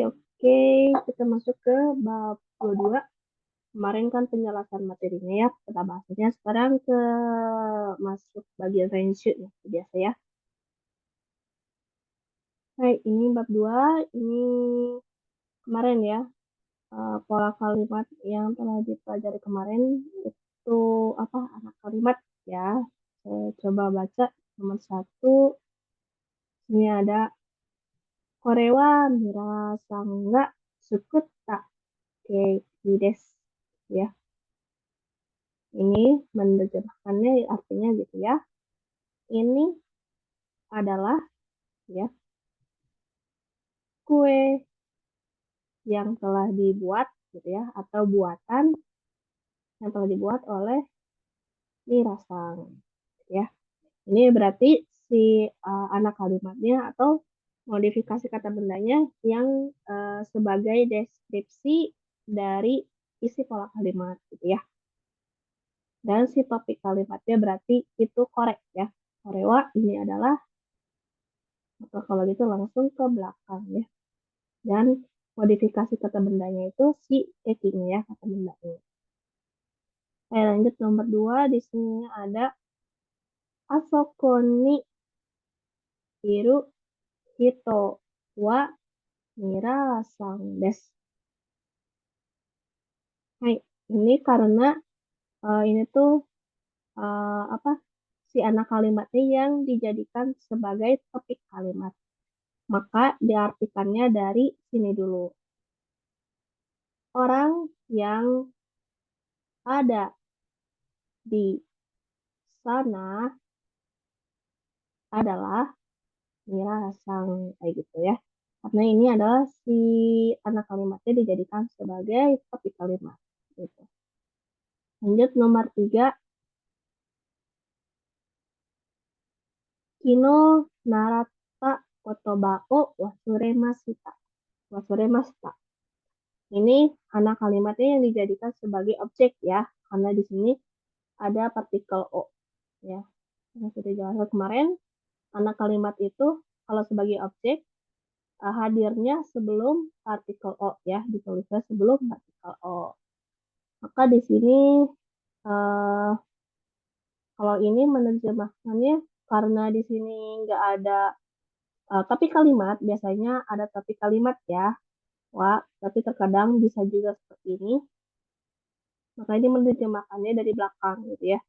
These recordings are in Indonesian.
Oke, kita masuk ke bab 22. Kemarin kan penjelasan materinya ya, kita bahasnya. Sekarang ke masuk bagian range ya, biasa ya. Hai, ini bab 2, ini kemarin ya, pola kalimat yang telah dipelajari kemarin itu apa, anak kalimat ya. Saya coba baca nomor 1, ini ada Korewa mirasanga sukutta keiki desu ya. Ini menerjemahkannya artinya gitu ya. Ini adalah ya kue yang telah dibuat gitu ya, atau buatan yang telah dibuat oleh Mirasang ya. Ini berarti si anak kalimatnya atau modifikasi kata bendanya yang sebagai deskripsi dari isi pola kalimat gitu ya. Dan si topik kalimatnya berarti itu korek ya. Korewa ini adalah, maka kalau gitu langsung ke belakang ya. Dan modifikasi kata bendanya itu si taking ya, kata bendanya. Saya lanjut nomor 2, di sini ada asoko ni iru hito wa mirasang desu. Hai, ini karena ini tuh apa, si anak kalimatnya yang dijadikan sebagai topik kalimat. Maka diartikannya dari sini dulu. Orang yang ada di sana adalah Mirasang, kayak gitu ya. Karena ini adalah si anak kalimatnya dijadikan sebagai topik kalimat. Gitu. Lanjut nomor 3, Kino narata kotoba o wasuremashita. Wasuremashita. Ini anak kalimatnya yang dijadikan sebagai objek ya, karena di sini ada partikel o ya. Yang sudah jelaskan kemarin, anak kalimat itu kalau sebagai objek hadirnya sebelum partikel o ya, ditulisnya sebelum partikel o. Maka di sini uh, kalau ini menerjemahkannya karena di sini nggak ada tapi kalimat, biasanya ada tapi kalimat ya. Wah, tapi terkadang bisa juga seperti ini. Maka ini menerjemahkannya dari belakang gitu ya.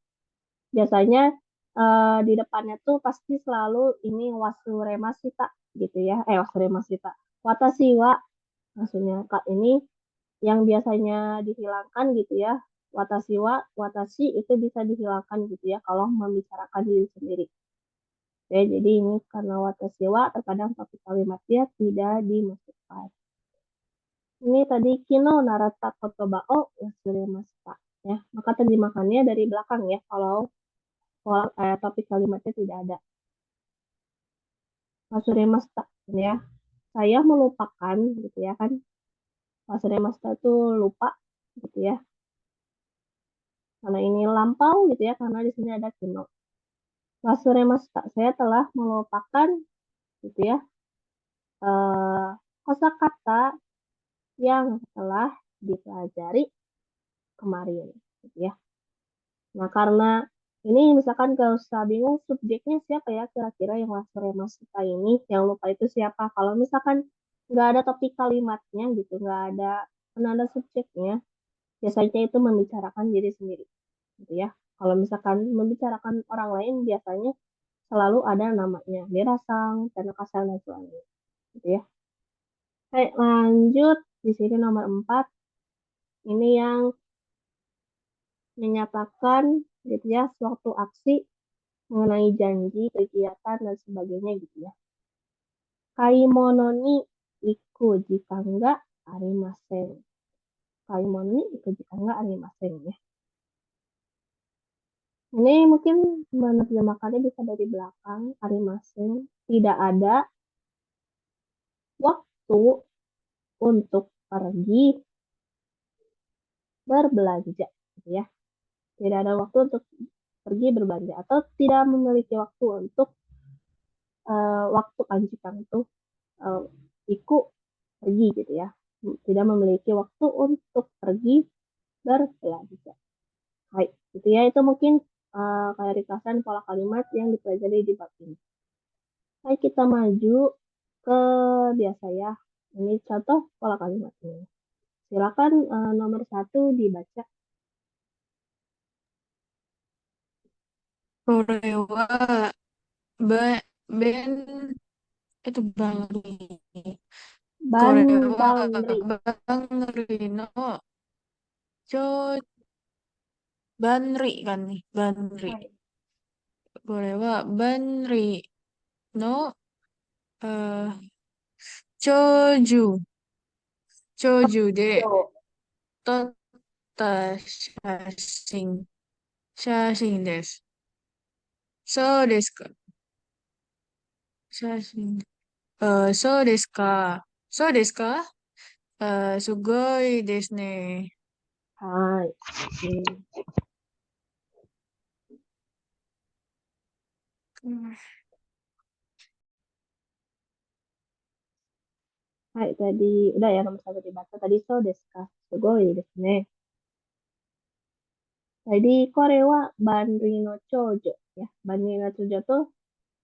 Biasanya di depannya tuh pasti selalu ini wasuremasita gitu ya. Wasuremasita. Watashi wa maksudnya Kak ini yang biasanya dihilangkan gitu ya. Watashi wa, watashi itu bisa dihilangkan gitu ya kalau membicarakan diri sendiri. Oke, jadi ini karena watashi wa terkadang topik kalimatnya tidak dimasukkan. Ini tadi kino narata kotoba o wasuremashita ya. Maka terjemahannya dari belakang ya kalau topik kalimatnya tidak ada. Wasuremashita ya. Saya melupakan gitu ya kan. Wasuremashita itu lupa gitu ya. Karena ini lampau gitu ya, karena di sini ada kino. Wasuremashita, saya telah melupakan gitu ya. Kosakata yang telah dipelajari kemarin gitu ya. Nah, karena ini misalkan kalau usah bingung subjeknya siapa ya kira-kira yang wasuremashita ini, yang lupa itu siapa. Kalau misalkan nggak ada topik kalimatnya gitu, nggak ada penanda subjeknya, biasanya itu membicarakan diri sendiri gitu ya. Kalau misalkan membicarakan orang lain biasanya selalu ada namanya Mirasang, Tanaka-san, dan sebagainya gitu ya. Oke, lanjut di sini nomor 4. Ini yang menyatakan gitu ya suatu aksi mengenai janji, kegiatan dan sebagainya gitu ya. Kaimono ni iku jika enggak arimasen. Kaimono ni iku jika enggak arimasen ya. Ini mungkin menerjemahkannya bisa dari belakang, arimasen. Tidak ada waktu untuk pergi berbelanja gitu ya. Tidak ada waktu untuk pergi berbelanja atau tidak memiliki waktu untuk waktu kan jika itu ikut pergi pergi gitu ya. Tidak memiliki waktu untuk pergi berbelanja. Hai, gitu ya. Itu mungkin kayak ringkasan pola kalimat yang dipelajari di bab ini. Hai, kita maju ke biasa ya. Ini contoh pola kalimat ini. Silakan nomor 1 dibaca. Korewa ba ben itu Bangri. Korewa Bangri. Bangri no Jo Banri kan nih Banri. Hai. Korewa Banri no eh Choju Choju de Jo. totta shashin shashin desu. So desu ka? Shashin. そうですか。そうですか？すごいですね。Hai. Oke. Hmm. Hai, tadi udah ya nomor 1 dibaca. Tadi so desu ka? Sugoi desu ne. Tadi Korewa Banri no Chojo ya. Banri no Chojo tuh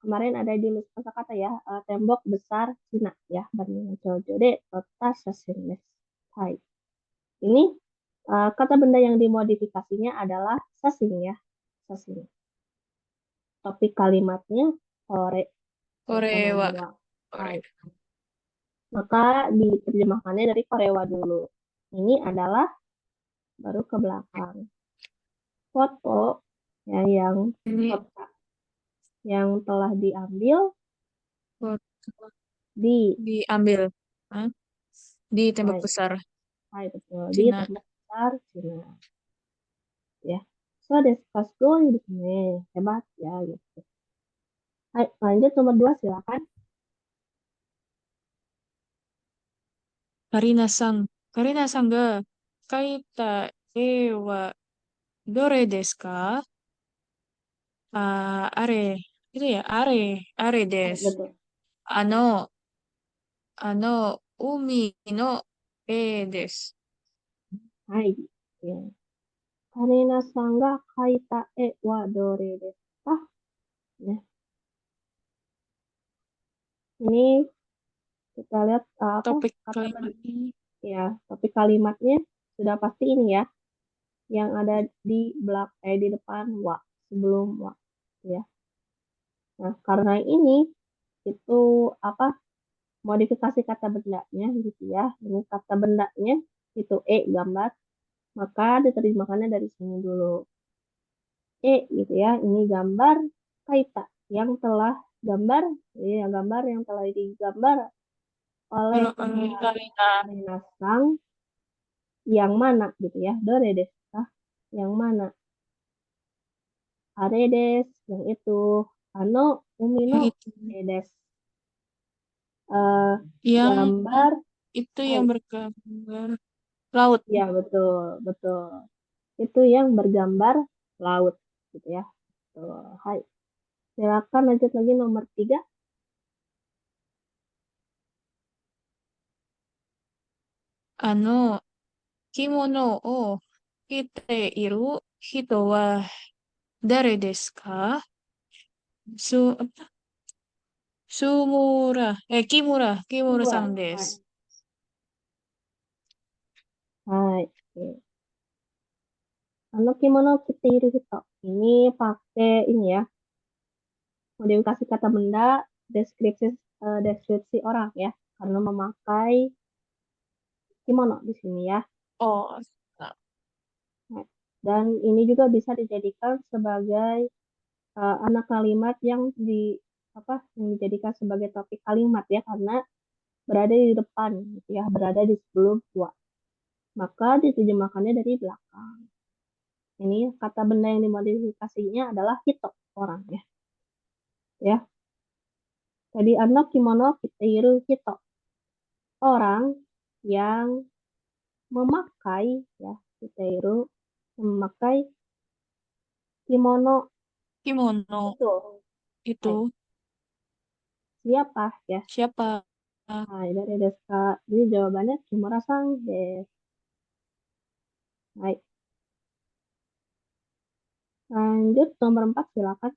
kemarin ada di list kosakata ya, tembok besar Cina ya, Banri no Chojo de Tota Shashin desu. Hai. Ini kata benda yang dimodifikasinya adalah sasing ya, sasing. Topik kalimatnya sore ya sama Korewa. wa. Hai. Kore. Maka diterjemahkannya dari Korewa dulu. Ini adalah baru ke belakang. Foto ya yang Ini kota yang telah diambil foto di diambil. Hah? Di tembok hai, besar hai betul di Cina. tembok besar Cina ya. So desu di sini hebat ya gitu. Hai, lanjut nomor 2 silakan. Karina-san. Karina-san ga kaita e wa dore desu ka? Are. Itu ya, are Hai, desu. betul. Ano, umi no e desu. Hai, ya. Karina sangga kaita e wa dore desu ka? Ya, ini kita lihat apa Topik kata kalimat ini. ya, tapi kalimatnya sudah pasti ini ya, yang ada di di depan wa, sebelum wa ya. Nah, karena ini itu apa modifikasi kata bendanya gitu ya. Ini kata bendanya itu gambar, maka diterjemahkannya dari sini dulu. Gitu ya. Ini gambar kaita yang telah gambar, ya gambar yang telah digambar oleh Kalau Karina. Karina Sang yang mana gitu ya. Dore desu ka? Yang mana? Aredes yang itu. Ano umino Yang itu. edes. Eh, Yang gambar, itu hai, yang bergambar laut. ya betul, betul. Itu yang bergambar laut gitu ya. Tuh, hai. Silakan lanjut lagi nomor 3. Ano, kimono o kite iru hito wa dare desu ka? Apa? Kimura-san Dua. Hai. desu. Hai. Oke. Ano kimono kitiru hito. Ini pakai ini ya. Modifikasi kata benda, deskripsi deskripsi orang ya. Karena memakai kimono di sini ya. Oh, nah, Nah, dan ini juga bisa dijadikan sebagai anak kalimat yang yang dijadikan sebagai topik kalimat ya karena berada di depan gitu ya, berada di sebelum wa. Maka diterjemahkannya dari belakang. Ini kata benda yang dimodifikasinya adalah hito orang ya. Ya, tadi anak kimono kitiru hito orang yang memakai ya kitiru memakai kimono kimono itu. Hai, itu siapa ya? siapa? Hai, dari desu ka. Jadi jawabannya Kimura-san desu. Hai, lanjut nomor 4 silakan.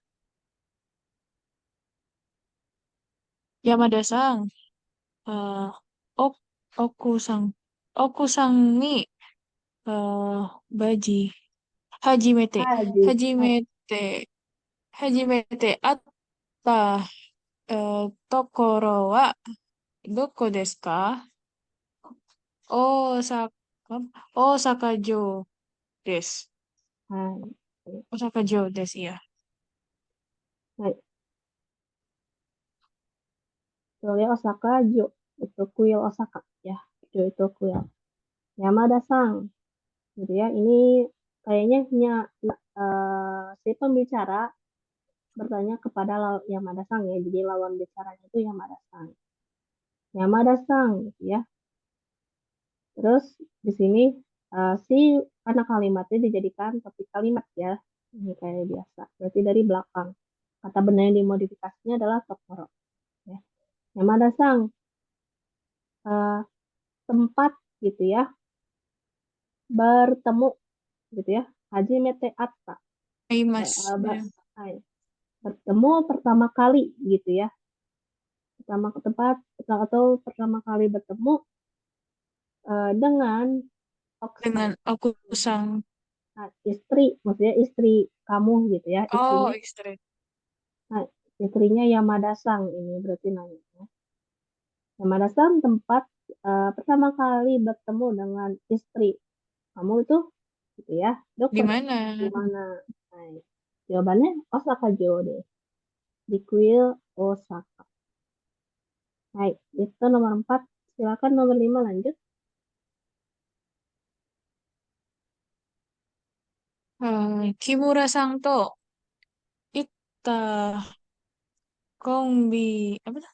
Yamada-san, uh, ok, oku-san, oku-san ni, uh, baji, hajimete, Haji. Hai, hajimete, hajimete atta, tokoro wa doko desu ka? Osaka, Osaka-jo desu. hai, Osaka-jo desu ya. hai. Sebagai Osaka, Jo. Itu kuil Osaka. Ya, Jo itu kuil. Yamada-san. Gitu ya, ini kayaknya si pembicara bertanya kepada Yamada-san ya. Jadi lawan bicaranya itu Yamada-san. Yamada-san gitu ya. Terus di sini si anak kalimatnya dijadikan topik kalimat ya. Ini kayak biasa. Berarti dari belakang. Kata benda yang dimodifikasinya adalah tokoro. Ya. Yamada-san, eh, tempat gitu ya, bertemu gitu ya. Hajimete atta. Eh, Aimasu. eh, Ya. ber- hai. Bertemu pertama kali gitu ya. Pertama ke tempat atau pertama kali bertemu dengan Oksan. Dengan oku-san. Nah, istri, maksudnya istri kamu gitu ya, Oh, istrinya. istri. Nah, istrinya Yamada-sang ini berarti nanya. Yamada-sang tempat pertama kali bertemu dengan istri kamu itu gitu ya. Di Dokter mana? di mana? Nah, jawabannya Osaka Jo deh. Di kuil Osaka. Baik, itu nomor 4. Silakan nomor 5 lanjut. Kimura-san to itta konbi, apa tuh?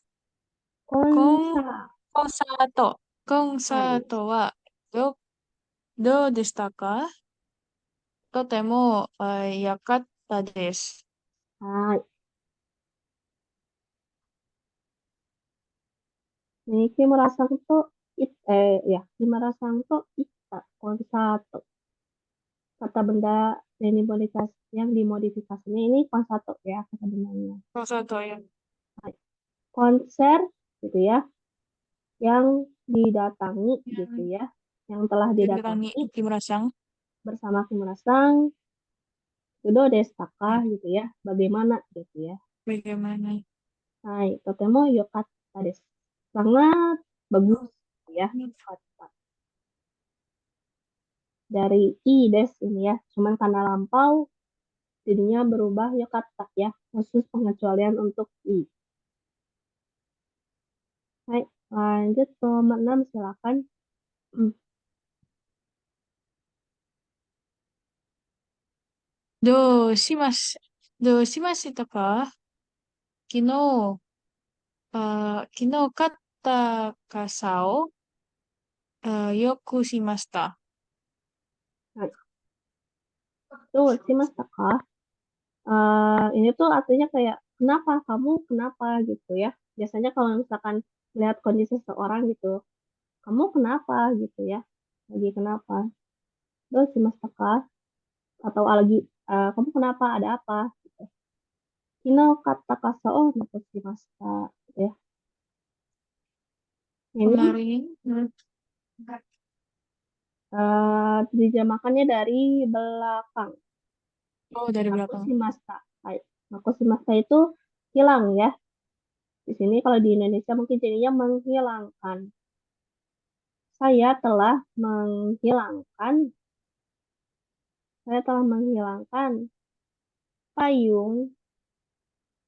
Konsa. Konsato. はい。Konsato wa do deshita ka? Totemo yakatta desu. はい。木村さんと、木村さんと Ita Konsato. Kata benda yang dimodifikasinya ini konsato ya kata bendanya. Konsato ya. Hai. Konser gitu ya, yang didatangi gitu Yang ya, yang telah didatangi didatangi Kimura-san. bersama Kimura-sang, Sudo Destaka gitu ya, bagaimana gitu ya. Bagaimana? Hai, totemo yokatta desu. Sangat bagus ya. Kata dari i des ini ya, cuman karena lampau jadinya berubah yokatta ya, khusus pengecualian untuk i. Hai, lanjut nomor 6 silakan. Hmm, どうしましたか？昨日、昨日買った傘を、よくしました。hai. Tuh, shimashita. Ini tuh artinya kayak kenapa kamu kenapa gitu ya. Biasanya kalau misalkan melihat kondisi seseorang gitu, kamu kenapa gitu ya, lagi kenapa. Tuh shimashita atau lagi kamu kenapa ada apa gitu. Kino kata kasa oh naku shimashita gitu ya. Ini Kemarin, terjemahkannya dari belakang. oh dari Naku belakang. shimashita. Hai. Naku shimashita itu hilang ya. Di sini kalau di Indonesia mungkin jadinya menghilangkan. Saya telah menghilangkan, saya telah menghilangkan payung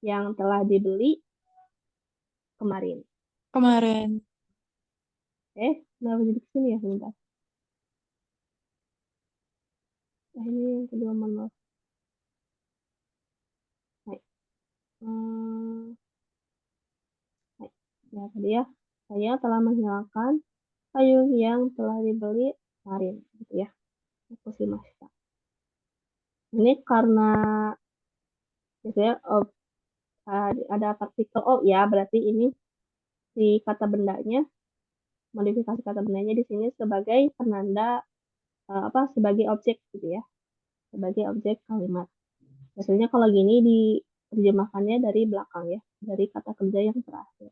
yang telah dibeli kemarin. Kemarin, Kenapa jadi kesini ya sebentar? Ini yang kedua maaf. Baik. Hmm, baik. Ya tadi ya, saya telah menghilangkan payung yang telah dibeli kemarin, gitu ya. Aku sih mas. Ini karena biasanya ada partikel oh ya berarti ini si kata bendanya, modifikasi kata bendanya di sini sebagai penanda sebagai objek gitu ya, sebagai objek kalimat. Biasanya kalau gini diterjemahkannya dari belakang ya, dari kata kerja yang terakhir.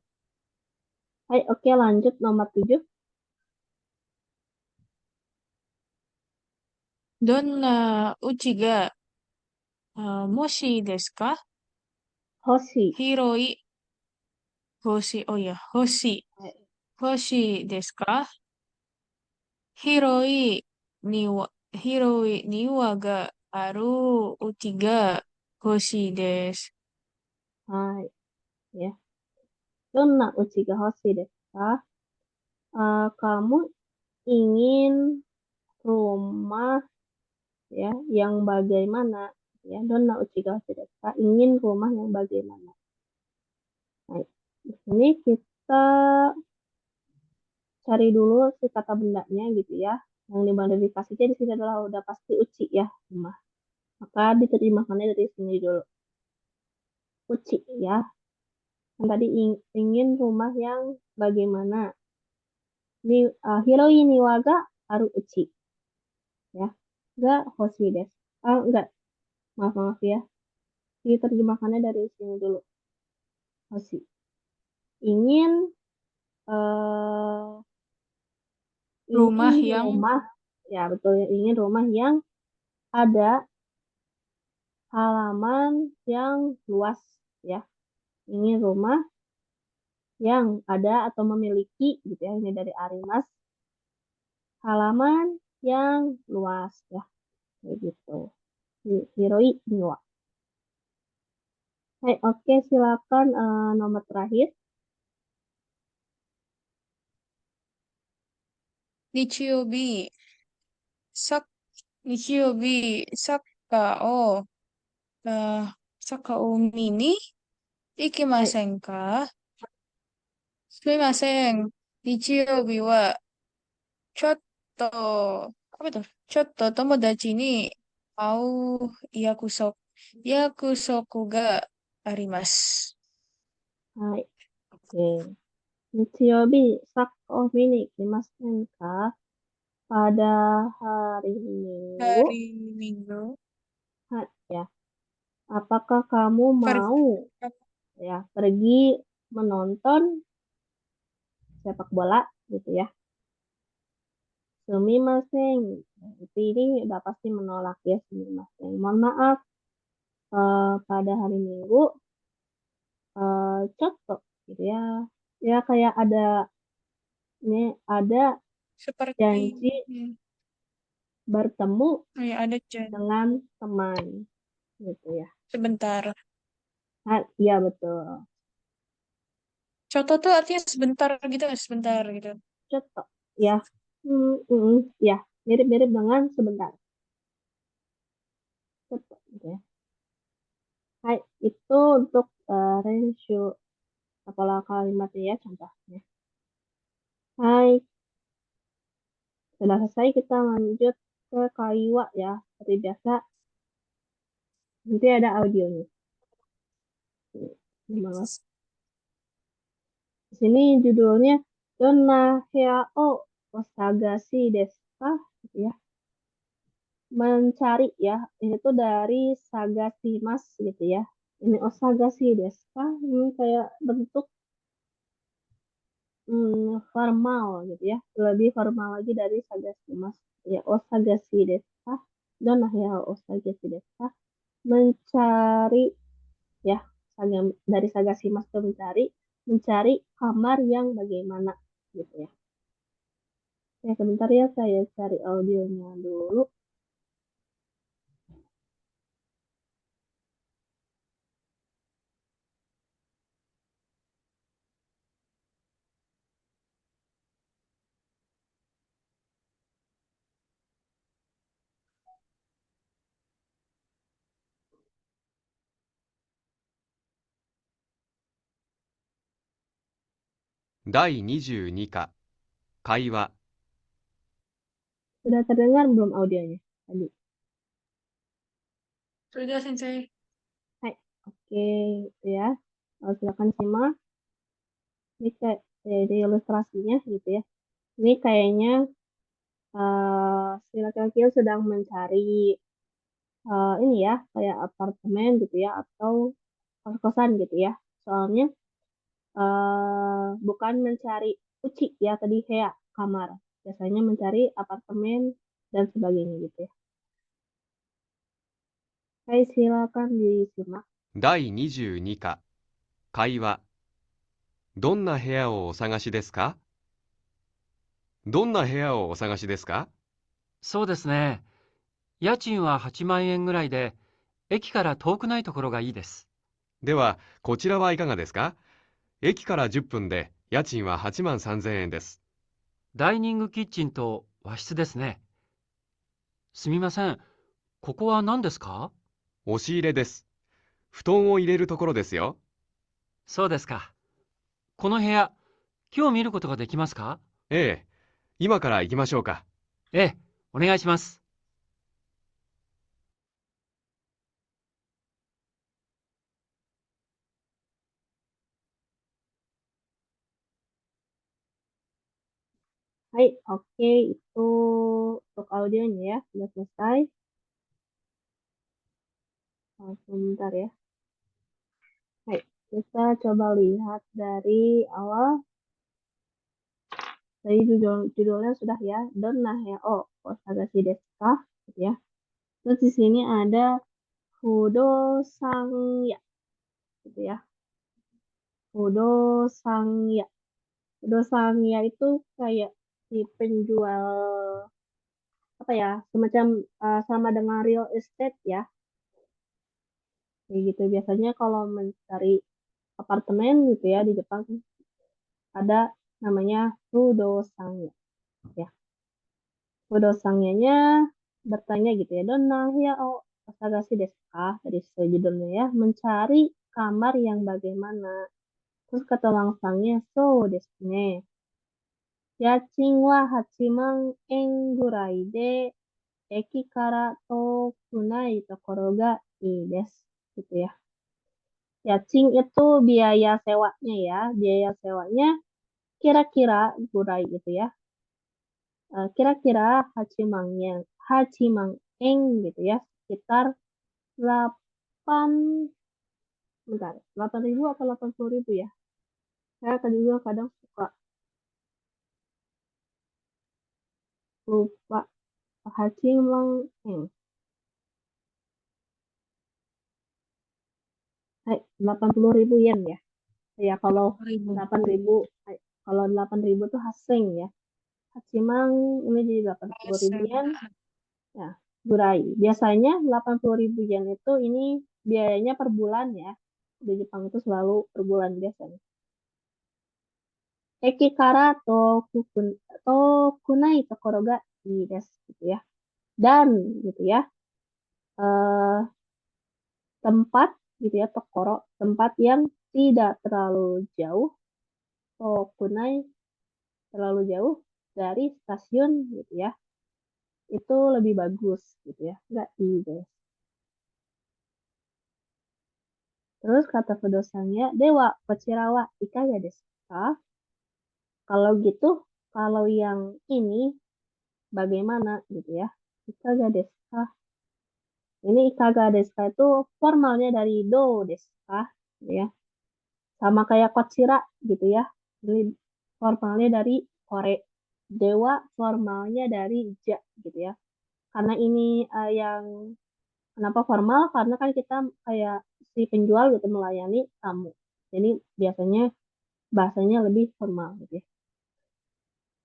Hai, oke, lanjut nomor 7. どんなうちが、もしですか？ Hoshi. 広い、星、おや、星、星ですか？広い広い庭があるうちが欲しいです。Hai, ya. Donna uchi ga hoshi desu ka? Kamu ingin rumah ya yang bagaimana ya, donna uchi ga hoshi desu ka? Ingin rumah yang bagaimana. Nah, di sini kita cari dulu si kata bendanya gitu ya. Yang dimodifikasinya di sini adalah udah pasti uci ya, rumah. Maka diterjemahkannya dari sini dulu. Uci ya. Kan tadi ingin rumah yang bagaimana. Ni Hiroi ni waga aru uchi ya. Enggak hoshi desu. Enggak. Maaf maaf ya. Diterjemahkannya dari sini dulu. Hoshi. Ingin eh Rumah ingin yang rumah ya betul ya, ingin rumah yang ada halaman yang luas ya. Ingin rumah yang ada atau memiliki gitu ya. Ini dari Arimas. Halaman yang luas ya. Kayak gitu. Hiroi niwa. Hai, oke, silakan nomor terakhir. Nichiyobi, sak, Nichiyobi, uh, サッカーを見に行きま Hai, せんか？すみません。日曜日はちょっちょっと友達に会う約束があります。hai, oke. Nichiyobi sako mini kimasen ka? Pada hari Minggu, Hari Minggu. ya. Apakah kamu Per, mau ya pergi menonton sepak bola gitu ya? Sumimasen. Itu ini udah pasti menolak ya sumimasen. Mohon maaf, pada hari Minggu, cocok gitu ya. Ya kayak ada seperti janji hmm, bertemu ya ada Jen. dengan teman gitu ya. Sebentar. Iya betul. Contoh tuh artinya sebentar gitu. Cocok ya. Ya, mirip-mirip dengan sebentar. Cocok gitu ya. Hai, itu untuk ratio pola kalimatnya ya contohnya. Hai, sudah selesai kita lanjut ke kaiwa ya. Seperti biasa, nanti ada audionya. Ini di sini judulnya Donna Hea o Osagashi desu ka? Gitu ya. Mencari ya. Ini tuh dari Sagasi Mas gitu ya. Ini Osagashi desu ka? Ini kayak bentuk formal gitu ya. Lebih formal lagi dari Sagasi Mas. Ya, Osagashi desu ka? Donna Hea o Osagashi desu ka? Mencari ya. Dari Sagasi Mas itu mencari kamar yang bagaimana gitu ya. Ya, sebentar ya saya cari audionya dulu.第22課会話 Sudah terdengar belum audionya tadi? Sudah, Sensei. Hai, oke, itu ya. Silakan simak. Ini kayak di ilustrasinya gitu ya. Ini kayaknya si laki-laki sedang mencari ini ya, kayak apartemen gitu ya, atau kos-kosan gitu ya. Soalnya bukan mencari uci ya, tadi kayak kamar. Biasanya mencari apartemen dan sebagainya gitu ya. Hai, silakan disimak. 第22課会話。どんな部屋をお探しですか？どんな部屋をお探しですか？そうですね。家賃は8万円ぐらいで、駅から遠くないところがいいです。では、こちらはいかがですか？駅から10分で家賃は8万3000円です。ダイニングキッチンと和室ですね。すみません。ここは何ですか？押し入れです。布団を入れるところですよ。そうですか。この部屋、今日見ることができますか？ええ、今から行きましょうか。ええ、お願いします。Hai, oke, itu untuk audionya ya, sudah selesai. Sebentar ya. Hai, kita coba lihat dari awal. Tadi judulnya sudah ya, Donna Heo Osagashi desu ka? Gitu ya. Terus di sini ada Fudo Sangya, gitu ya. Fudo Sangya. Fudo Sangya itu kayak si penjual apa ya, semacam sama dengan real estate ya. Kayak gitu biasanya kalau mencari apartemen gitu ya di Jepang ada namanya Fudo Sangya ya. Fudo Sangyanya bertanya gitu ya, Donna ya o Osagashi desu ka? Dari judulnya ya, mencari kamar yang bagaimana. Terus kata langsangnya, so desu ne. Yachin wa 8万円ぐらいで駅から遠くないところがいいです。Gitu ya. Yachin itu biaya sewanya ya. Biaya sewanya kira-kira gurai gitu ya. Kira-kira Hachimang Eng gitu ya. Sekitar 8, bentar, 8.000 atau 80.000 ya. Saya juga kadang suka lupa. Hachimang Eng. 80.000 yen ya. Ya kalau 1000. 8.000, kalau 8.000 tuh haseng ya. Hachimang ini jadi 80.000 yen. Ya, gurai. Biasanya 80.000 yen itu ini biayanya per bulan ya. Di Jepang itu selalu per bulan biasanya. Eki kara tokunai tokoro ga ii desu gitu ya. Dan gitu ya. eh, tempat gitu ya, tokoro, tempat yang tidak terlalu jauh, tokunai terlalu jauh dari stasiun gitu ya. Itu lebih bagus gitu ya. Enggak ii desu. Terus kata pedosannya, Dewa, kochira wa ikaga desu ka? Kalau gitu, kalau yang ini bagaimana gitu ya? Ikaga desu ka? Ini ikaga desu ka itu formalnya dari do desu ka? Gitu ya. Sama kayak kochira gitu ya. Ini formalnya dari kore. Dewa formalnya dari ja gitu ya. Karena ini yang kenapa formal? Karena kan kita kayak si penjual gitu melayani tamu. Jadi biasanya bahasanya lebih formal gitu ya.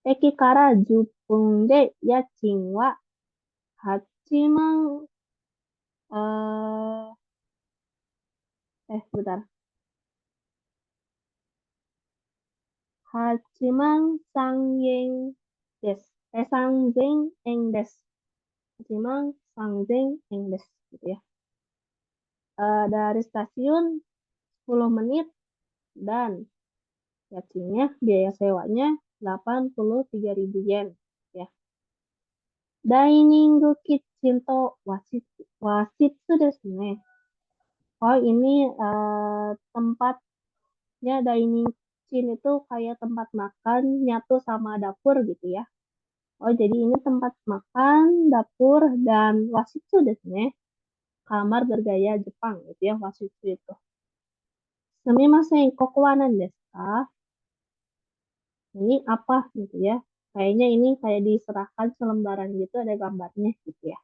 Eki kara 10分で家賃は8万、bentar. 8万3000円です。3000円です。8万3000円です。Gitu ya. Dari stasiun 10 menit dan yachinnya, biaya sewanya 83.000 yen. Ya. Dining kitchen to wasitsu desu ne. Oh, ini tempatnya dining kitchen itu kayak tempat makan nyatu sama dapur gitu ya. Oh, jadi ini tempat makan, dapur, dan wasitsu desu ne. Kamar bergaya Jepang gitu ya, wasitsu itu. Sumimasen, koko wa nan desu ka? Ini apa gitu ya. Kayaknya ini kayak diserahkan selembaran gitu, ada gambarnya gitu ya.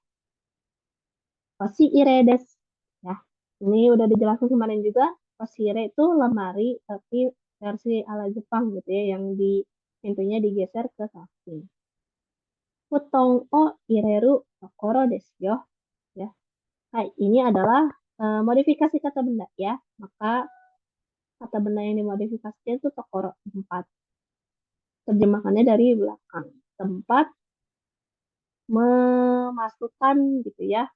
Oshiire desu. Ya, ini udah dijelaskan kemarin juga. Oshiire itu lemari, tapi versi ala Jepang gitu ya, yang di pintunya digeser ke samping. Futon o ireru tokoro desu yo. Ya. Hai, ini adalah modifikasi kata benda ya. Maka kata benda yang dimodifikasikan itu tokoro, tempat. Terjemahannya dari belakang. Tempat memasukkan gitu ya.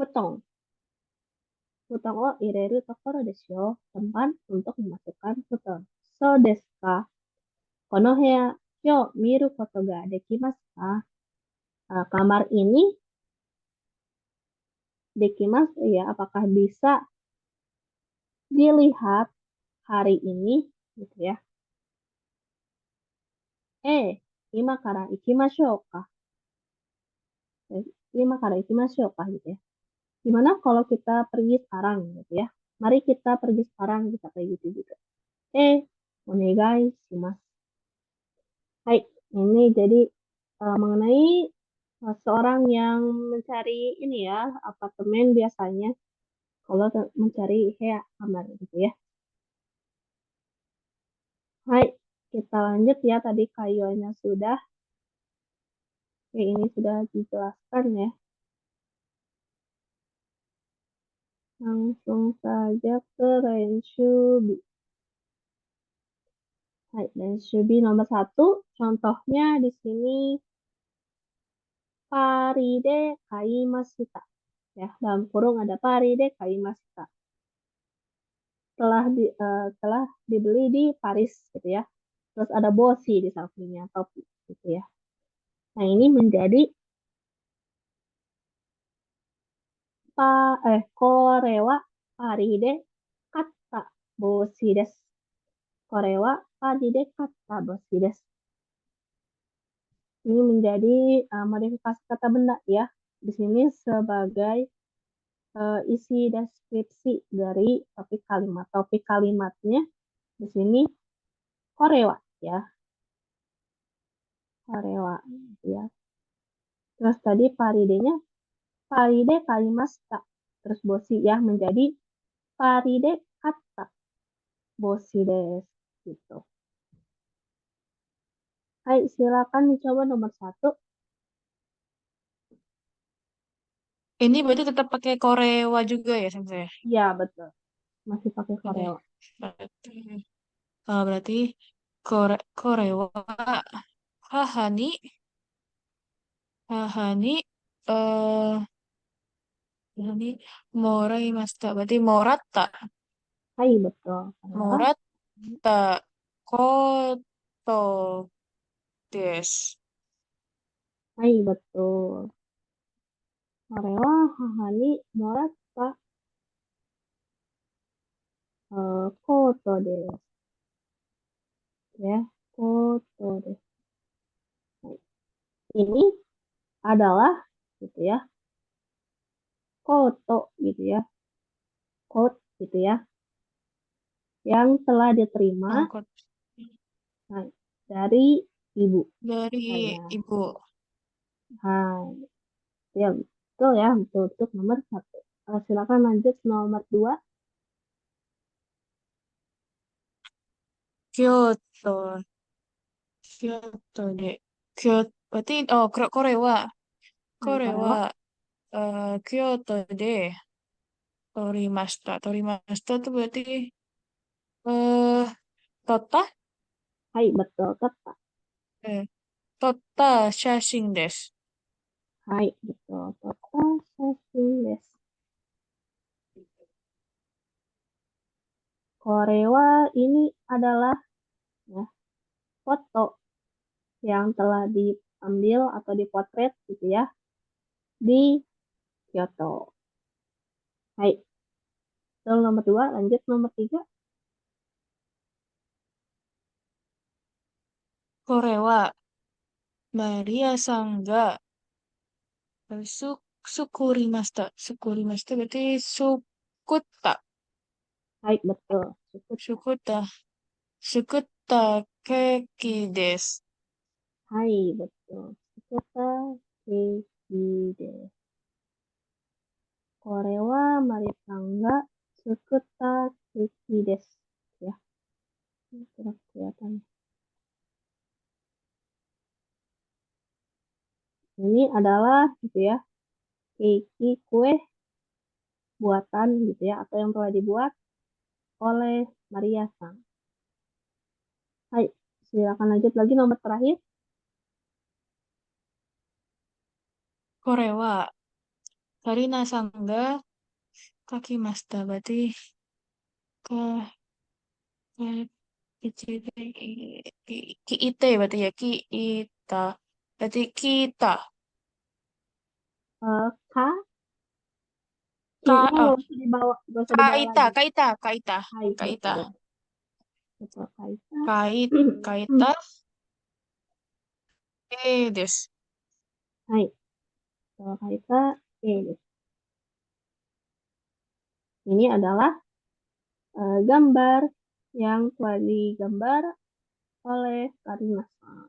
Futon. Futon o ireru tokoro desu yo. Tempat untuk memasukkan futon. So desu ka? Kono heya yo miru koto ga dekimasu ka? Kamar ini dekimasu ya, apakah bisa dilihat hari ini gitu ya. Ima kara ikimashou ka? Ima kara ikimashou ka gitu ya. Gimana kalau kita pergi sekarang gitu ya. Mari kita pergi sekarang, bisa kayak gitu juga. Onegai shimasu. Hai, ini jadi mengenai seorang yang mencari ini ya, apartemen biasanya kalau mencari kamar gitu ya. Hai, kita lanjut ya, tadi kayunya sudah. Oke, ini sudah dijelaskan ya. Langsung saja ke Renshubi. Hai, Renshubi nomor 1. Contohnya di sini paride kaimashita. Ya, dalam kurung ada paride kaimashita. Telah dibeli di Paris gitu ya. Terus ada bosi di sampingnya, topi gitu ya. Nah, ini menjadi kore wa paride katta bosi desu. Kore wa paride katta bosi desu. Ini menjadi modifikasi kata benda ya. Di sini sebagai isi deskripsi dari topik kalimat. Topik kalimatnya di sini korewa ya. Korewa ya. Terus tadi paridenya paride kalimashita. Terus bosi ya menjadi paride katta bosi desu gitu. Hai, silakan dicoba nomor 1. Ini berarti tetap pakai korewa juga ya, Sensei? Ya, betul. Masih pakai Oke. korewa. Berarti, berarti korewa hahani eh ini morai masta. Berarti moratta. Hai, betul. Korewa. Moratta koto desu. Hai, betul. Korewa hahani moratta koto desu. Ya, koto desu. Hai. Ini adalah gitu ya. Koto gitu ya. Kot gitu ya. Yang telah diterima dari ibu. Dari Saya. ibu. Hai. Ya, betul ya. Untuk nomor 1. Silakan lanjut nomor 2. Kyoto. Kyoto de. Kyoto. Berarti, korewa. Korewa. Korewa. Kyoto de. Torimashita. Torimashita itu berarti eh tota? Hai, betul. Tepat. Tota shashin desu. Hai, betul. Tepat. Shashin desu. Korewa ini adalah ya, foto yang telah diambil atau dipotret gitu ya di Kyoto. Hai. Itu nomor 2, lanjut nomor 3. Korewa Maria Sangga Sukurimashita. Sukurimashita berarti sukutta. Hai, betul. Cukup. Sukutta. Sukutta keki desu. Hai, betul. Sukuta keiki desu. Korewa maritangga sukuta keiki desu. Ya, ini kurang kelihatan. Ini adalah gitu ya, keiki kue buatan gitu ya, atau yang telah dibuat oleh Maria Sang. Hai, silakan lanjut lagi nomor terakhir. Korewa Karina Sangga kaki masta berarti ke kiite berarti ya kita berarti kita Ka, ka I-nya oh, nggak usah dibawa kaita lagi. kaita kaita Hai, kaita betul. Betul, kaita. kaita des. Hai, betul, kaita. Ini adalah gambar yang telah digambar oleh Karina Sang.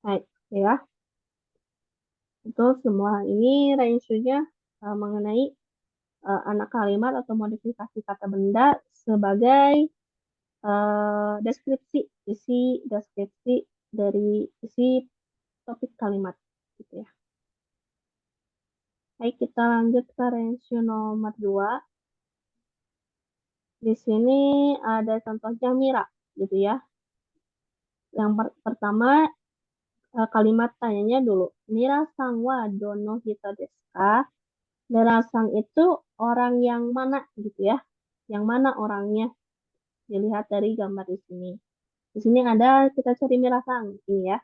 Hai, ya. Itu semua ini range-nya mengenai anak kalimat atau modifikasi kata benda sebagai deskripsi dari isi topik kalimat gitu ya. Baik, kita lanjut ke range nomor 2. Di sini ada contohnya Mira gitu ya. Yang pertama kalimat tanyanya dulu. Mira sang wa dono hito desu ka? Mira sang itu orang yang mana gitu ya. Yang mana orangnya? Dilihat dari gambar di sini. Di sini ada kita cari Mira sang ini ya.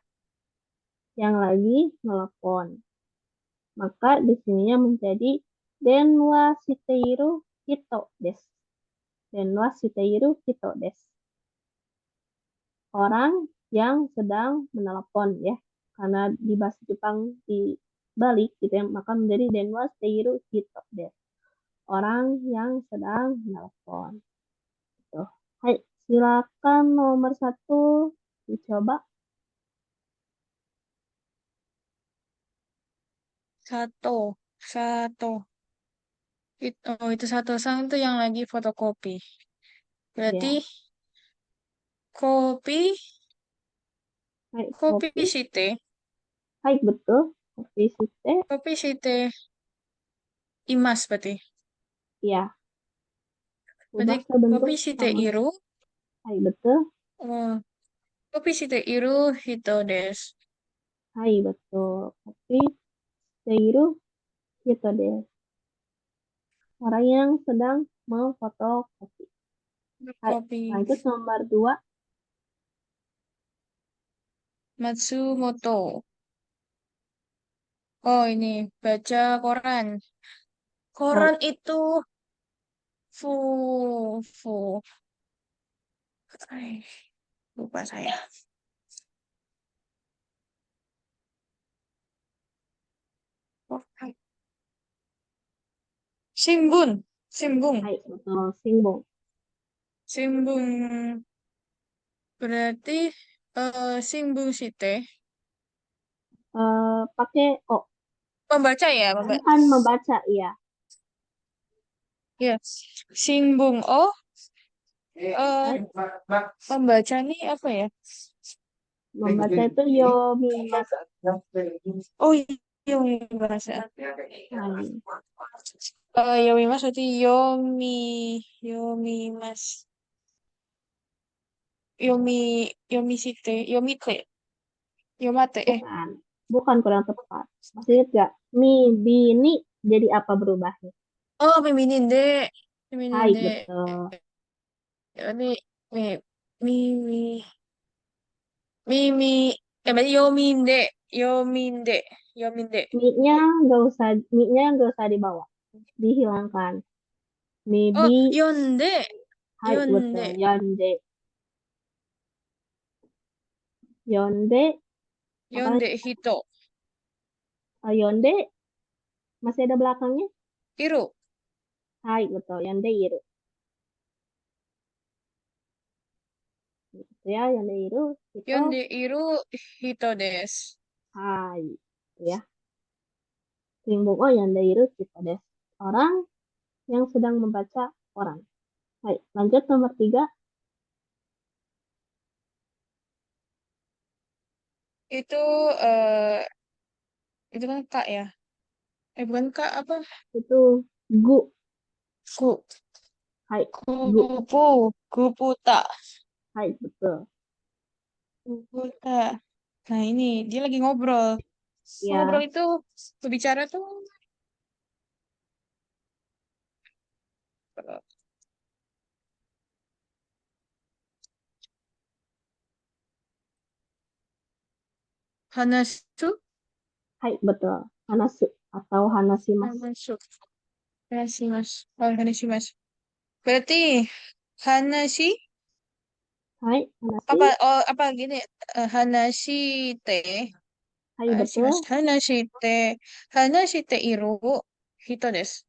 Yang lagi telepon. Maka di sininya menjadi denwa shiteiru hito desu. Denwa shiteiru hito desu. Orang yang sedang menelepon ya. Karena di bahasa Jepang dibalik gitu ya, maka menjadi denwa shiteiru hito desu. Orang yang sedang menelepon. Gitu. Hai, silakan nomor 1 dicoba. Satu itu satu sang itu yang lagi fotokopi berarti Ya, kopi hai, kopi kopi. site Hai, betul. kopi site imas berarti Ya, berarti ubah ke bentuk kopi site sama. iru Hai, betul. oh, kopi site iru hito desu. Hai, betul. Kopi seiru gitu deh. Orang yang sedang memfotokopi. Hai, Kopi lanjut nomor 2. Matsumoto. Oh ini baca koran. Hai, Koran itu fu. Ay, lupa saya. Shimbun. hai, betul. Singbong. Shimbun berarti shimbun shite. Pakai O. Membaca ya, Bukan membaca, iya. Ya. Shimbun oh Hai, membaca nih apa ya? membaca itu yomimasu. Oh yomimasu. Hai, Yomimasu berarti yomimas. Yomisite, yomite, yomate, bukan. Bukan kurang tepat. Masih ingat gak? Mi, bini jadi apa berubahnya? oh, feminin dek. Hai, Feminin dek. betul. Ini, mi, mi, mi, berarti yominde, yominde, yominde. Mi-nya nggak usah dibawa. Dihilangkan. Oh, Maybe, yonde, hai, betul. yonde. Yonde. Yonde, apa Yonde hito. Yonde masih ada belakangnya? Iru. Hai, betul. Yonde iru. Gitu ya, Yonde iru. Hito, Yonde iru hito desu. hai. Gitu ya. Kimbung oh Yonde iru hito desu. Orang yang sedang membaca orang. Hai, lanjut nomor 3. Itu itu kan kak ya. Bukan kak apa? Itu gu. Gu. Hai, gu. Kupu. Kuputa. Hai, betul. Kuputa. Nah ini dia lagi ngobrol. Ngobrol Ya, itu berbicara tuh hanasu. hai, betul. Hanasu atau hanasimasu. Hanasu. Hanasimasu. Oh, hanasimasu. Berarti hanashi Hai, hanasi. apa oh apa gini hanashi te Hai, betul. hanashi te iru hito desu.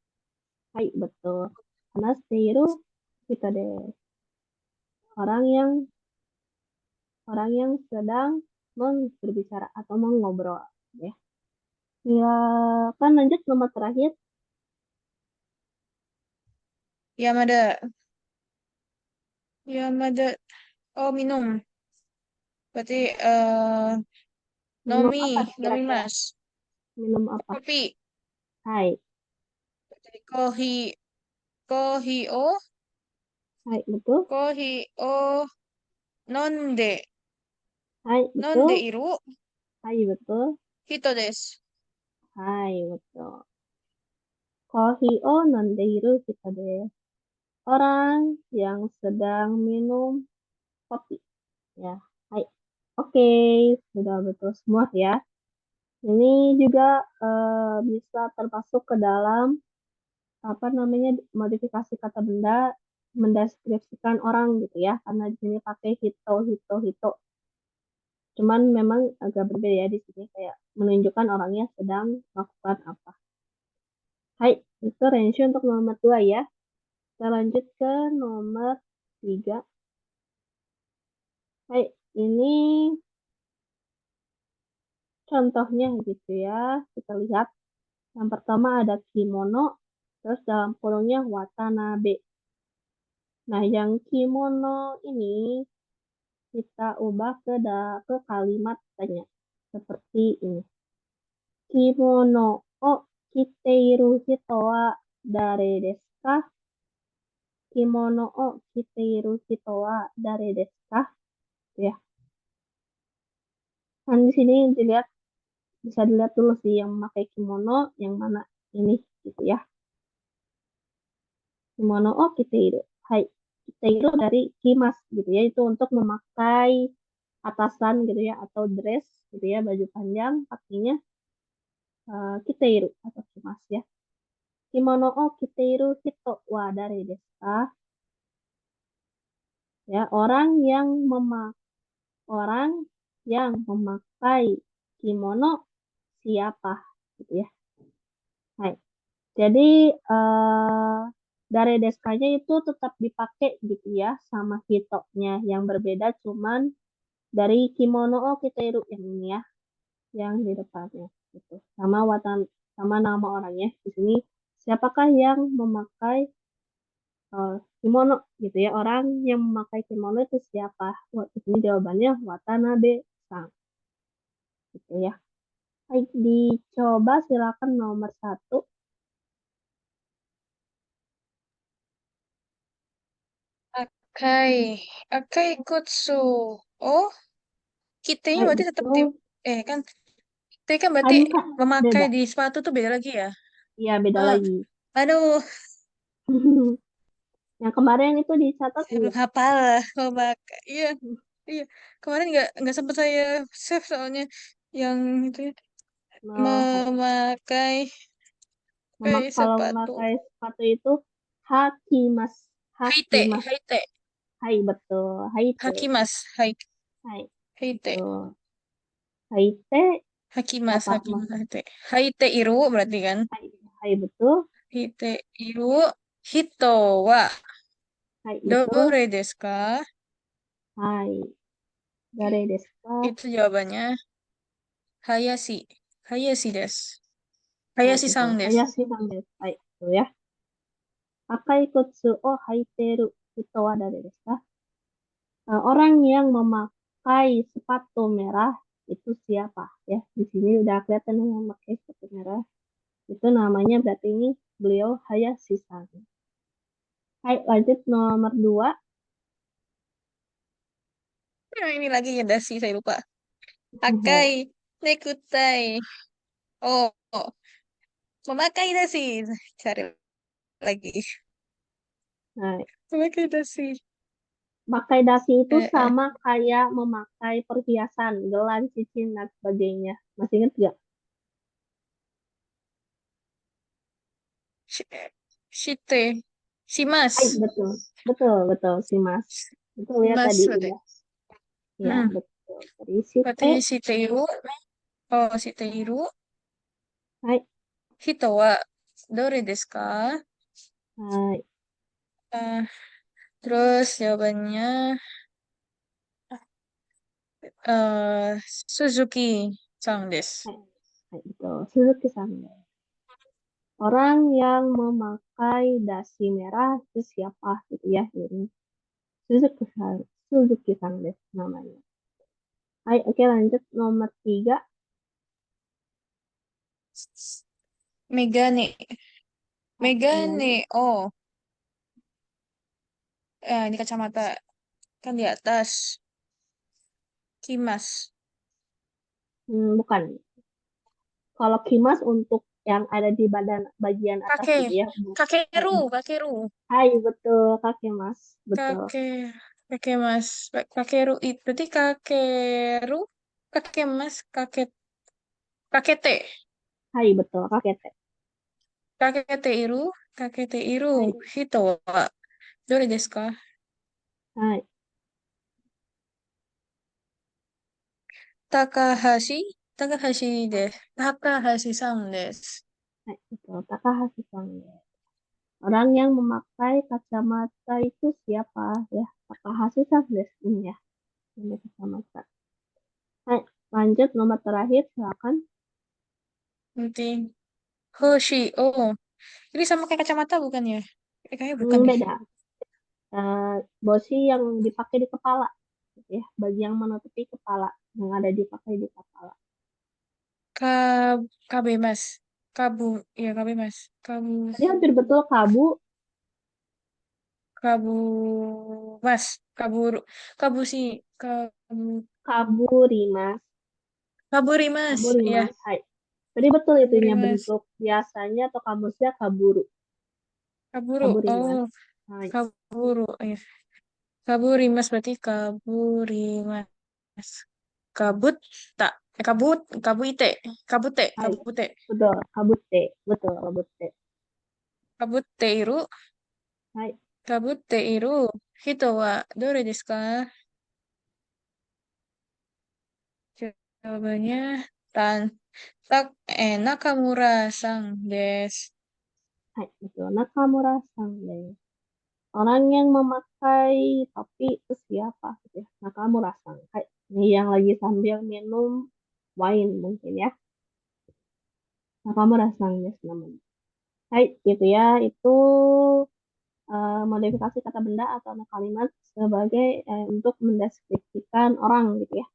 Hai, betul. Hanaseiru kita deh. Orang yang sedang berbicara atau mengobrol. Ya. Ya, kan lanjut nomor terakhir. Yamada. Yamada. Oh, minum. Berarti Minum apa nomi kira-kira? mas. Minum apa? Kopi. Hai, Berarti kohi o hai, betul. kohi o nonde Hai, nonde betul. iru Hai, betul. hito desu. Hai, betul. Kohi o nandeiru kita deh. Orang yang sedang minum kopi. Ya, hai. Oke, sudah betul semua ya. Ini juga bisa termasuk ke dalam apa namanya modifikasi kata benda mendeskripsikan orang gitu ya, karena di sini pakai hito hito hito. Cuman memang agak berbeda ya di sini kayak menunjukkan orangnya sedang melakukan apa. Hai, itu range untuk nomor 2 ya. Kita lanjut ke nomor 3. Hai, ini contohnya gitu ya. Kita lihat. Yang pertama ada kimono, terus dalam kurungnya watanabe. Nah, yang kimono ini kita ubah ke kalimat tanya. Seperti ini. Kimono o kiteiru hito wa dare desu ka? Kimono o kiteiru hito wa dare desu ka? Ya. Kan di sini bisa dilihat dulu sih yang memakai kimono yang mana ini gitu ya. Kimono o kiteiru. Hai. Kiteiru dari kimas gitu ya. Itu untuk memakai atasan gitu ya atau dress gitu ya baju panjang pastinya kiteiru atau kimas ya. Kimono o kiteiru hito wa dare desu ka? Ya, orang yang memakai kimono siapa gitu ya. Hai. Jadi dare desu ka-nya itu tetap dipakai gitu ya sama hito-nya yang berbeda cuman dari kimono o kiteiru yang ini ya yang di depannya gitu. Sama nama orangnya di sini siapakah yang memakai kimono gitu ya. Orang yang memakai kimono itu siapa? Wah, di sini jawabannya Watanabe-san gitu ya. Baik, dicoba silakan nomor 1. Akai. Akai kutsu. Oh, kitanya Baik, berarti tetap di betul. kan kita kan berarti Bukan, memakai beda. di sepatu tuh beda lagi ya. Iya, beda Ah, lagi. aduh, Yang kemarin itu dicatat saya belum enggak? hafal lah memakai. Iya, iya. Kemarin nggak sempat saya save soalnya yang itu ya. Memakai Kalau sepatu. memakai sepatu itu hakimas. Haite, Hakimas. haite, Hai, betul. Haite. hakimas, hai. Hai. Haite. Tuh. Haite Hakimas, apa? hakimas, haite. Haite iru berarti kan? Hai, hai betul. Haite iru hito wa Hai betul. dore desu ka? Hai. Dare desu ka? Itu jawabannya Hayashi. Hayashi desu. Hai Hayashi betul. sang desu. Hayashi-san desu. Hai, tuh ya. Akai kotsu o haiteru hito wa dare desu ka? Orang yang memakai sepatu merah itu siapa ya? Di sini udah kelihatan yang memakai sepatu merah. Itu namanya berarti ini beliau Hayashi-san. Hai, lanjut nomor 2. Ini lagi ya dasi, saya lupa. Akai, nekutai. Oh, oh, memakai dasi. Cari lagi. Nah, Memakai dasi. pakai dasi itu Eh, eh. sama kayak memakai perhiasan, gelang, cincin, dan sebagainya. Masih ingat nggak? Shite. Shimas. Hai, betul. Betul, betul sih, Mas. Betul ya Shimas tadi berarti. udah. Ya, Hmm. betul. Tadi site. Berarti shiteiru. Oh, shiteiru. Hai, Hito wa dore desu ka? hai, Eh, terus jawabannya Suzuki-san desu. hai, hai, betul. Suzuki-san. Orang yang memakai dasi merah itu siapa gitu ya ini. Suzuki-san. Suzuki-san deh namanya. Hai, oke lanjut nomor 3. Megane. Hai, Megane. Oh, ini kacamata kan di atas. Kimas. Bukan. Kalau kimas untuk yang ada di bagian atas Kake. gitu ya. Kakeru. Kakeru. Hai, betul kakek mas. Betul. Kake. Kake mas. Kakeru itu berarti kakeru. Kake mas. Kakete. Hai, betul kakek teh. Kakete iru. Kakete iru. Hai, Hito wa dore desu ka? hai, Takahashi. Takahashi desu. Takahashi-san desu. hai, betul Takahashi-san. Orang yang memakai kacamata itu siapa ya? Takahashi-san desu ini ya. Ini kacamata. Hai, lanjut nomor terakhir silakan. Nanti. Hoshi. Oh. Ini sama kayak kacamata bukan ya? Kayaknya bukan deh. Beda. Bosi yang dipakai di kepala gitu ya, bagi yang menutupi kepala yang ada dipakai di kepala. Ka KB Mas. Kabu. Ya KB Mas. Kabu. Tadi hampir betul kabu, Kabu Mas. Kaburu. Kabu sih. kaburimas, Kaburi Mas. Iya. kaburimas. Hai. Tadi betul Kaburi itunya Mas. bentuk biasanya atau kamusnya kaburu, Kaburu. kaburimas. Oh. Hai. Kaburu. Iya. Kaburi Mas berarti kaburi Mas. Kabut tak. Kabut. Kabuite. Kabute. Hai. Kabute. Betul, kabute, betul kabute. Kabute iru. Hai. Kabute iru. Hito wa dore desu ka? Jawabannya tan Nakamura-san desu. Hai, betul. Nakamura-san deh. Orang yang memakai topi itu siapa gitu ya? Nakamura-san. Hai. Ini yang lagi sambil minum wine mungkin ya. Nakamura-san desu namanya. Hai, gitu ya. Itu modifikasi kata benda atau kalimat sebagai untuk mendeskripsikan orang gitu ya.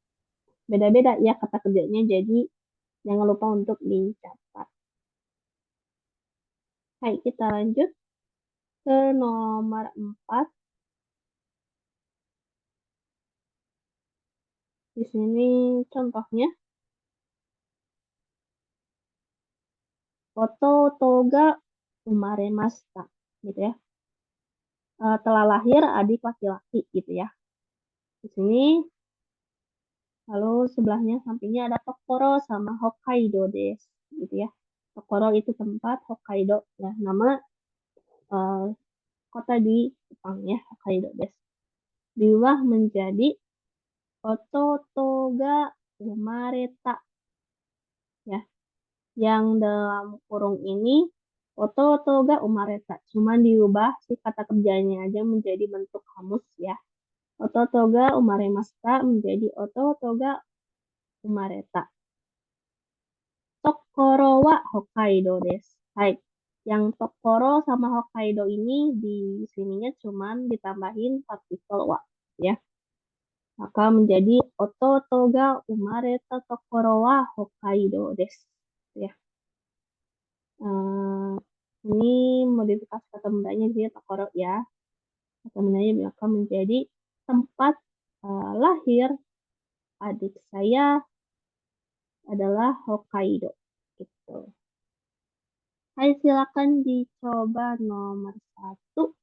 Beda-beda ya kata kerjanya, jadi jangan lupa untuk dicatat. Hai, kita lanjut ke nomor 4. Di sini contohnya foto toga umaremashita gitu ya. Telah lahir adik laki-laki gitu ya. Di sini lalu sebelahnya sampingnya ada Tokoro sama Hokkaido desu gitu ya. Tokoro itu tempat, Hokkaido ya nama eh, kota di Jepang ya, Hokkaido desu. Diubah menjadi foto ga umareta. Ya, yang dalam kurung ini oto ga umareta. Cuman diubah si kata kerjanya aja menjadi bentuk kamus ya. Oto ga umaremashita menjadi oto ga umareta. Tokoro wa Hokkaido desu. Hai. Yang Tokoro sama Hokkaido ini di sininya cuman ditambahin partikel wa ya. Maka menjadi oto ga umareta Tokoro wa Hokkaido desu. Ya. Ini modifikasi kata bendanya dia Tokoro ya. Kata bendanya akan menjadi tempat lahir adik saya adalah Hokkaido. Gitu. Hai, silakan dicoba nomor 1.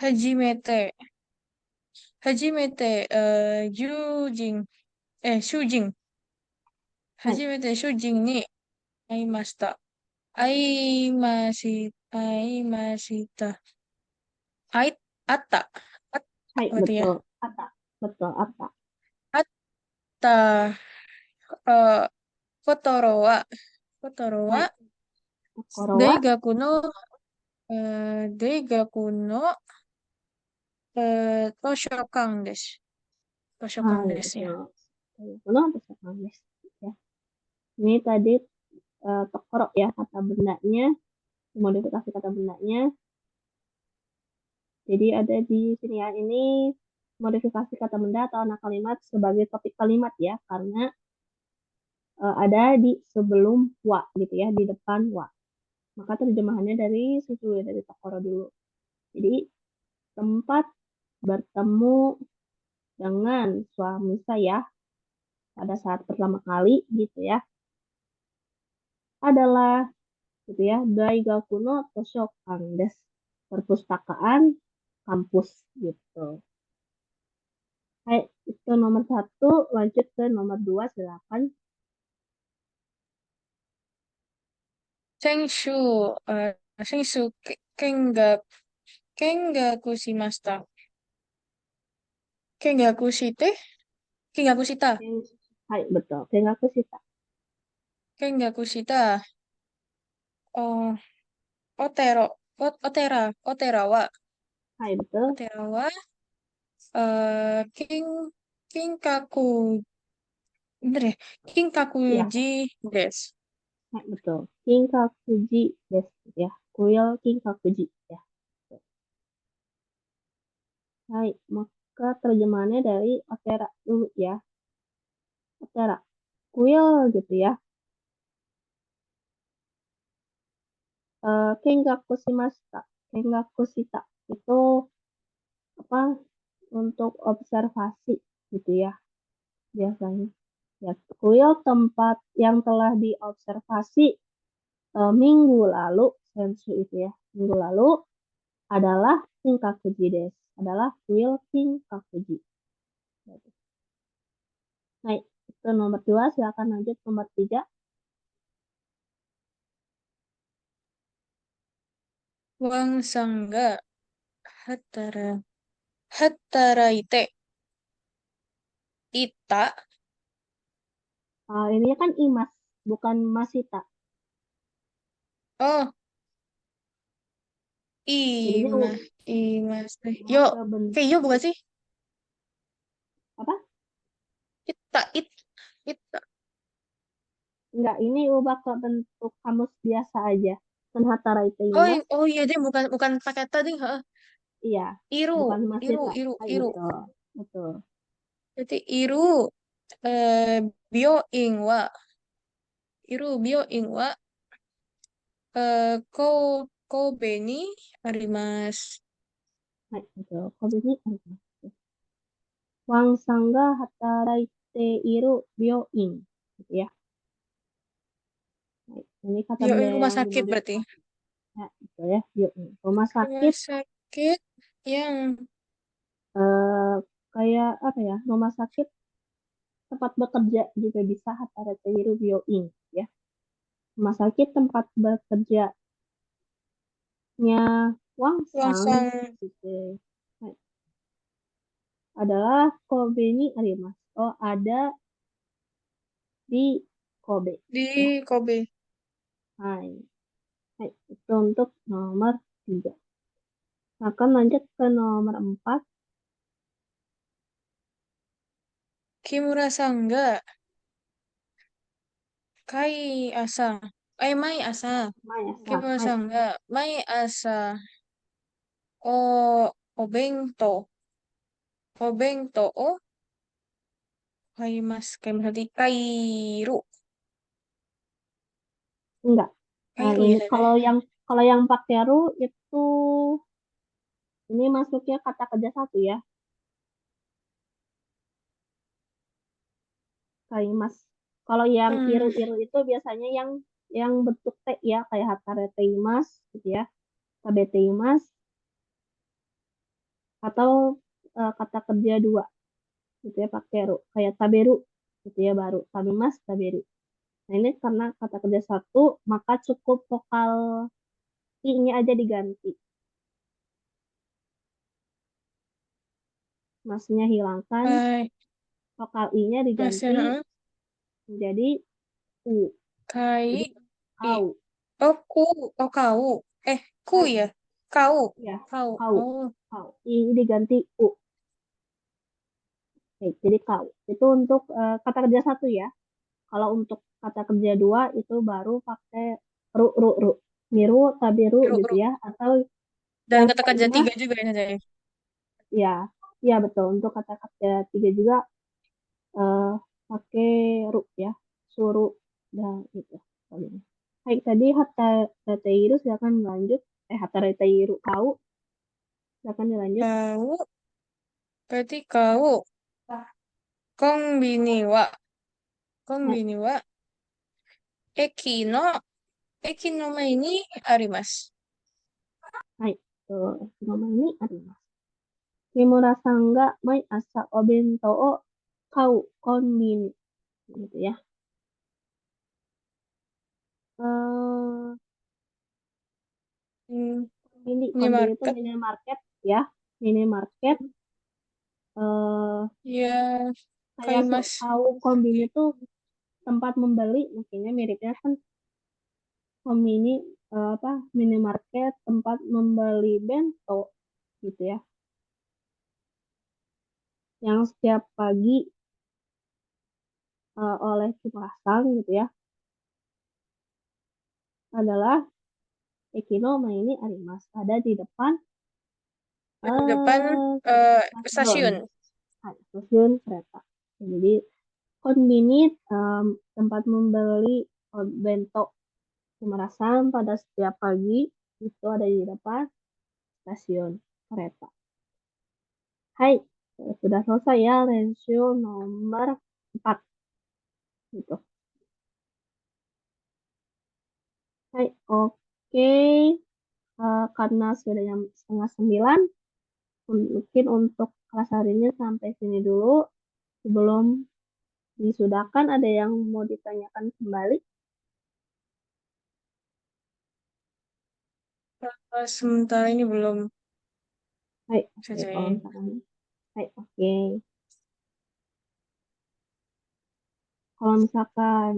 Hajimete. Hajimete, Yujin, Shujin. Hai, Hajimete Shujin ni aimashita. Aimashita. Atta. hai, Apa itu ya? betul. Ata. Betul, Ata. Atta. eh, Kotoro wa. Kotoro wa. Hai, Tokoro wa. Daigaku no. Daigaku no. Toshokan desu. Toshokan Hai, desu ya. betul. Betul, betul, ya. Ini tadi Tokoro ya kata bendanya, modifikasi kata bendanya. Jadi ada di sini ya, ini modifikasi kata benda atau anak kalimat sebagai topik kalimat ya, karena ada di sebelum wa gitu ya, di depan wa. Maka terjemahannya dari situ ya, dari Tokoro dulu. Jadi tempat bertemu dengan suami saya pada saat pertama kali gitu ya adalah gitu ya Daigaku no Toshokan desu, perpustakaan kampus gitu. Hai, itu nomor 1. Lanjut ke nomor 2, silakan. Senshu, Senshu kengaku shimashita. Kengaku shite? Kengaku shita. Hai, betul. Kengaku shita. Kengaku shita. Oh, otera wa. Hai, betul. Otera wa, kin, kinkaku, bener ya? Iya, Kinkakuji desu. hai, betul. Kinkakuji desu ya. Kuil Kinkakuji ya. Hai, maka terjemahannya dari Otera dulu ya. Otera, kuil gitu ya. Kengaku shimashita. Kengaku shita itu apa? Untuk observasi gitu ya biasanya. Ya, kuil tempat yang telah diobservasi minggu lalu, sensu itu ya. Minggu lalu adalah Kinkakuji desu. Adalah kuil Kinkakuji. Nah, itu nomor 2. Silakan lanjut nomor 3. Wang sangga hataraite ita. Ini kan imas, bukan masita. Oh, Jadinya imas. ubah Yo, ke bentuk kayak yo bukan sih? apa? Ita. Enggak, ini ubah ke bentuk kamus biasa aja. Kan hatara itu Oh, imas. oh iya deh, bukan pakai tadi, heeh. Iya, Iru, bukan masita. Hai, iru. betul. Betul. Jadi eh byoin wa byoin wa ko Kobe ni arimasu. Hai, betul. Kobe ni Wang sangga hataraite iru byoin. Gitu ya. Nah, ini kata benda Byoin rumah yang sakit berarti. dimodifikasi. Ya, gitu ya. Byoin. Rumah Rumah sakit sakit yang eh, kayak apa ya? Rumah sakit tempat bekerja juga bisa hataraite iru byoin. Ya. Rumah sakit tempat bekerjanya Wang Sang langsung gitu. Nah, adalah Kobe ni arimasu. Oh, ada di Kobe. Di Ya. Kobe. Hai. Hai. Itu untuk nomor 3. Akan lanjut ke nomor 4. Kimura-san ga kai asa. Mai asa. Maya-san. Hai. Kimura-san ga mai asa o obento. Obento o kaimasu. Kayak berarti kairu. Enggak. Nah, Kairu ini ya tadi. kalau yang pakai ru itu ini masuknya kata kerja satu ya. Kaimas. Kalau yang iru-iru itu biasanya yang bentuk T ya, kayak hatareteimas gitu ya. Tabeteimas atau kata kerja dua gitu ya pakai ru. Kayak taberu gitu ya baru. Tabemas, taberu. Nah, ini karena kata kerja satu, maka cukup vokal I-nya aja diganti. Masnya hilangkan, Hai. vokal I-nya diganti Masnya, menjadi U. kai. Jadi I. kau. Oh, ku. Oh, kau. Ku Hai. ya. Kau. Ya, Kau. kau. Oh. Kau. I diganti U. Oke, jadi kau. Itu untuk kata kerja satu ya. Kalau untuk kata kerja dua itu baru pakai ru, ru, ru. Miru, tabiru Ru, gitu ru. ya. Atau Dan yang kata kerja kaimas, tiga juga ya saya. ya. Ya betul. Untuk kata kerja tiga juga eh, pakai ru ya. Suruh dan itu. Baik, tadi Hatta Reteiru silakan lanjut. Hatta Reteiru kau silakan dilanjut. Kau. Berarti kau. Konbini wa. Hai, Konbini wa. Eki no mae ni arimasu. hai. Tuh, nama ini adalah Kimura-san ga mai asa o bento o kau konbini gitu ya. Eh, Hmm, konbini itu minimarket. minimarket ya. Minimarket Ya, kayak kaimasu. tahu kombini itu tempat membeli, makanya miripnya kan kombini apa minimarket tempat membeli bento gitu ya. Yang setiap pagi oleh Kimura-san gitu ya adalah Ekino ini arimas ada di depan Di depan stasiun. stasiun. Stasiun kereta. Jadi konbini tempat membeli bento Kimura-san pada setiap pagi itu ada di depan stasiun kereta. Hai, sudah selesai ya Lensio nomor 4 gitu. Hai, oke. Karena sudah jam setengah 9, mungkin untuk kelas hari ini sampai sini dulu. Sebelum disudahkan, ada yang mau ditanyakan kembali? Sementara ini belum Hai, oke, saja. kalau misalkan. Hai, oke. Kalau misalkan